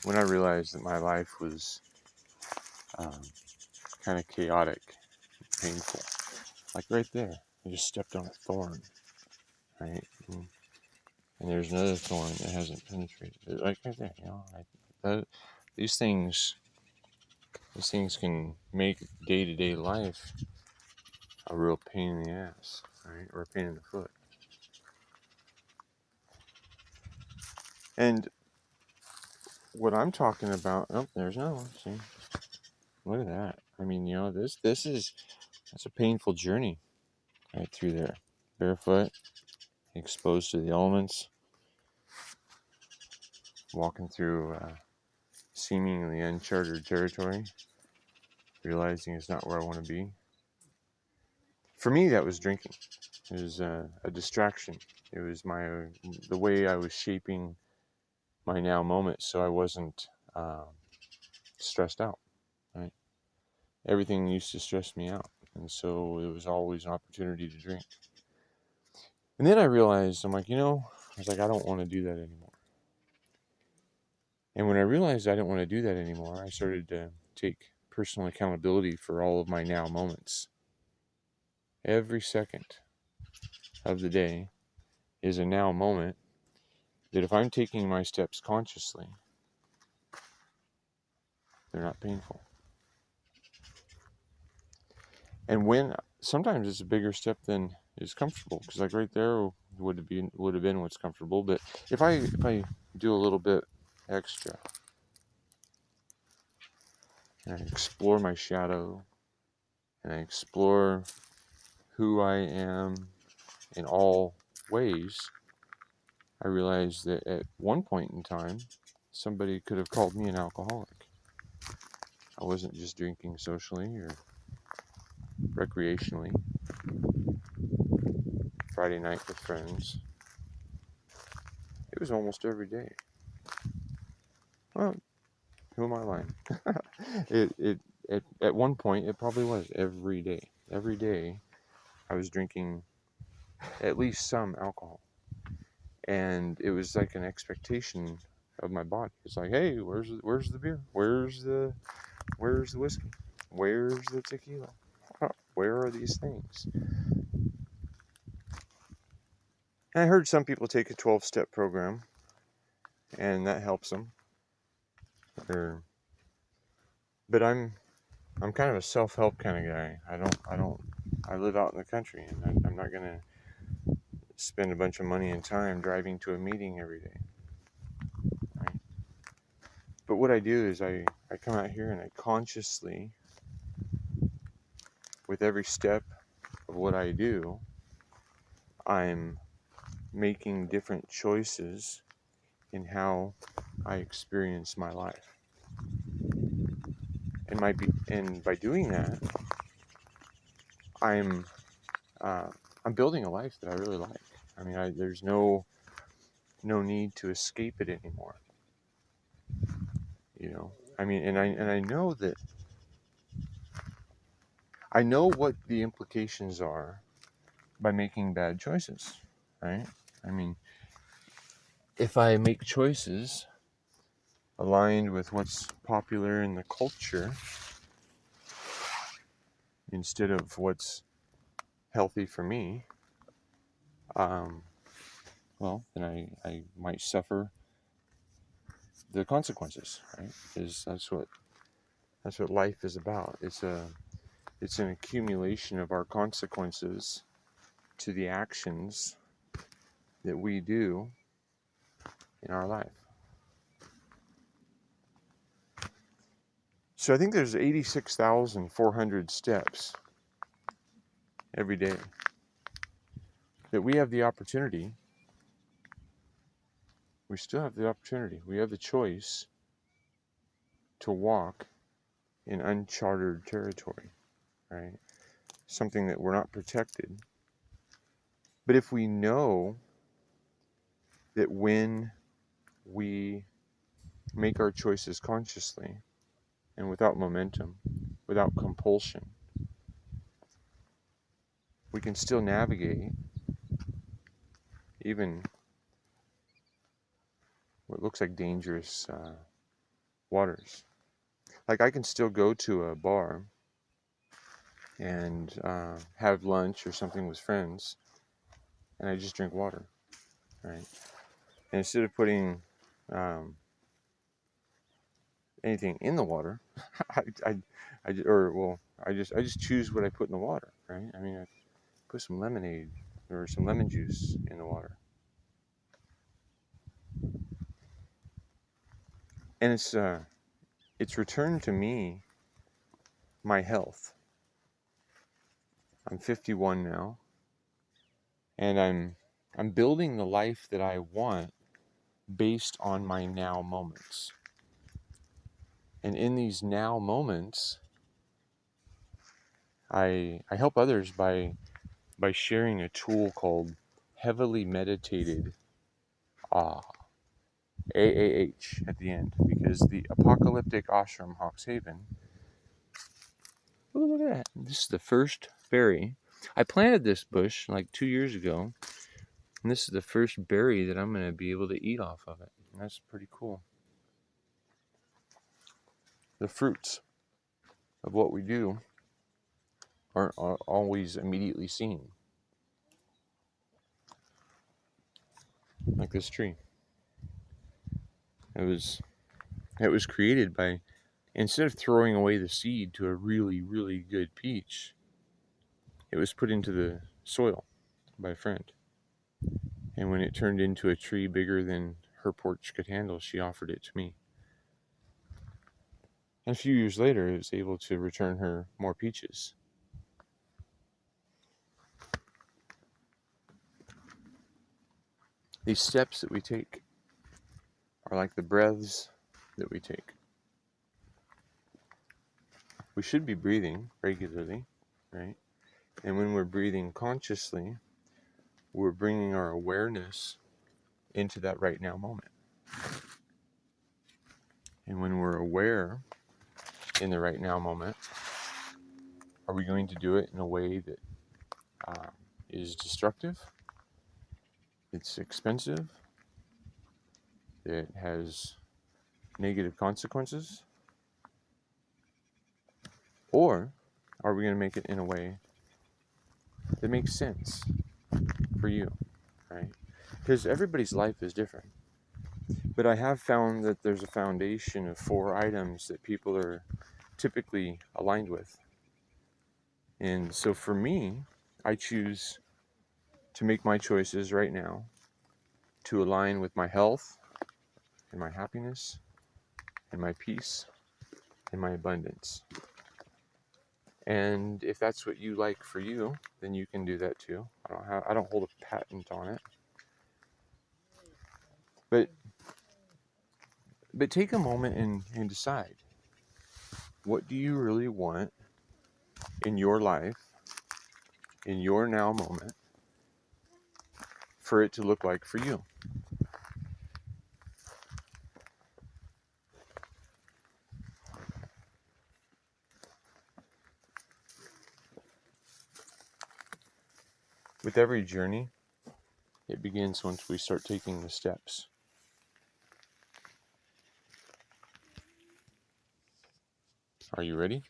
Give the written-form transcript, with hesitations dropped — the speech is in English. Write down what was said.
when I realized that my life was um, kind of chaotic, painful. Like right there, I just stepped on a thorn, right? And there's another thorn that hasn't penetrated. Like right there, that, these things, can make day-to-day life a real pain in the ass, right? Or a pain in the foot. And what I'm talking about, oh, there's another one. See, look at that. I mean, that's a painful journey right through there, barefoot, exposed to the elements, walking through seemingly uncharted territory, realizing it's not where I want to be. For me, that was drinking. It was a distraction. It was the way I was shaping my now moment, so I wasn't stressed out. Right, everything used to stress me out, and so it was always an opportunity to drink. And then I realized, I was like, I don't want to do that anymore. And when I realized I didn't want to do that anymore, I started to take personal accountability for all of my now moments. Every second of the day is a now moment that if I'm taking my steps consciously, they're not painful. And when sometimes it's a bigger step than is comfortable, because like right there would have been what's comfortable. But if I do a little bit extra and I explore my shadow and I explore who I am in all ways, I realized that at one point in time, somebody could have called me an alcoholic. I wasn't just drinking socially or recreationally, Friday night with friends. It was almost every day. Well, who am I lying? At one point, it probably was every day. Every day, I was drinking at least some alcohol. And it was like an expectation of my body. It's like, hey, where's the beer? Where's the whiskey? Where's the tequila? Where are these things? And I heard some people take a 12-step program, and that helps them. But I'm kind of a self-help kind of guy. I live out in the country, and I'm not gonna spend a bunch of money and time driving to a meeting every day. Right? But what I do is I come out here and I consciously, with every step of what I do, I'm making different choices in how I experience my life. And by doing that, I'm building a life that I really like. I mean, there's no need to escape it anymore. I mean, and I know that I know what the implications are by making bad choices, right? I mean, if I make choices aligned with what's popular in the culture instead of what's healthy for me, well, then I might suffer the consequences, right? Because that's what life is about. It's an accumulation of our consequences to the actions that we do in our life. So I think there's 86,400 steps every day that we have the opportunity. We still have the opportunity. We have the choice to walk in uncharted territory, right? Something that we're not protected. But if we know that when we make our choices consciously and without momentum, without compulsion, we can still navigate even what looks like dangerous waters. Like I can still go to a bar and have lunch or something with friends, and I just drink water, right? And instead of putting um, anything in the water, I, I, I just choose what I put in the water, right? I mean, I put some lemonade or some lemon juice in the water, and it's returned to me my health. I'm 51 now, and I'm building the life that I want based on my now moments. And in these now moments, I help others by sharing a tool called heavily meditated ah AAH at the end, because the apocalyptic ashram Hawks Haven. Oh, look at that! This is the first berry. I planted this bush like 2 years ago, and this is the first berry that I'm going to be able to eat off of it. And that's pretty cool. The fruits of what we do aren't always immediately seen, like this tree. It was created by, instead of throwing away the seed to a really, really good peach, it was put into the soil by a friend. And when it turned into a tree bigger than her porch could handle, she offered it to me. And a few years later, it was able to return her more peaches. These steps that we take are like the breaths that we take. We should be breathing regularly, right? And when we're breathing consciously, we're bringing our awareness into that right now moment. And when we're aware in the right now moment, are we going to do it in a way that is destructive, it's expensive, that has negative consequences? Or are we going to make it in a way that makes sense for you, right? Because everybody's life is different. But I have found that there's a foundation of 4 items that people are typically aligned with. And so for me, I choose to make my choices right now to align with my health and my happiness and my peace and my abundance. And if that's what you like for you, then you can do that too. I don't hold a patent on it. But take a moment and decide, what do you really want in your life, in your now moment, for it to look like for you? With every journey, it begins once we start taking the steps. Are you ready?